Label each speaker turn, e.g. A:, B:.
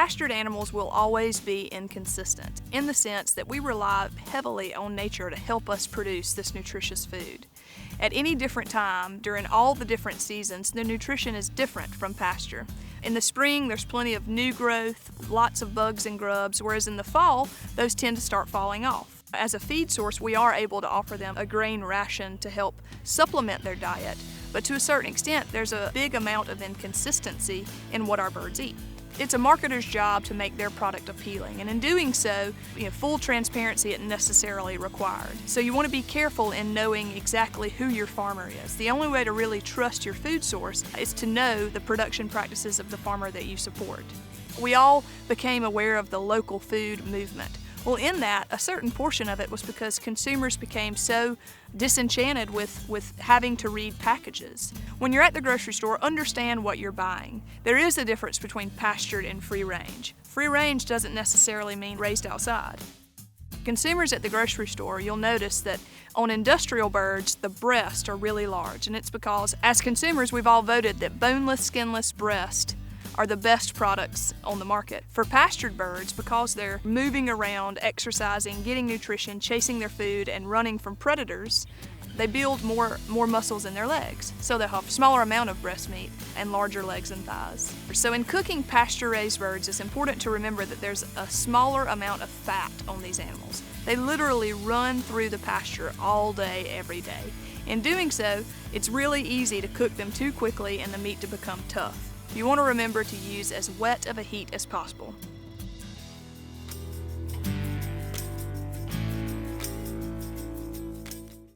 A: Pastured animals will always be inconsistent in the sense that we rely heavily on nature to help us produce this nutritious food. At any different time, during all the different seasons, the nutrition is different from pasture. In the spring, there's plenty of new growth, lots of bugs and grubs, whereas in the fall, those tend to start falling off. As a feed source, we are able to offer them a grain ration to help supplement their diet, but to a certain extent, there's a big amount of inconsistency in what our birds eat. It's a marketer's job to make their product appealing, and in doing so, full transparency isn't necessarily required. So you want to be careful in knowing exactly who your farmer is. The only way to really trust your food source is to know the production practices of the farmer that you support. We all became aware of the local food movement. Well, in that, a certain portion of it was because consumers became so disenchanted with having to read packages. When you're at the grocery store, understand what you're buying. There is a difference between pastured and free range. Free range doesn't necessarily mean raised outside. Consumers at the grocery store, you'll notice that on industrial birds, the breasts are really large, and it's because as consumers, we've all voted that boneless, skinless breasts are the best products on the market. For pastured birds, because they're moving around, exercising, getting nutrition, chasing their food, and running from predators, they build more muscles in their legs. So they'll have a smaller amount of breast meat and larger legs and thighs. So in cooking pasture-raised birds, it's important to remember that there's a smaller amount of fat on these animals. They literally run through the pasture all day, every day. In doing so, it's really easy to cook them too quickly and the meat to become tough. You want to remember to use as wet of a heat as possible.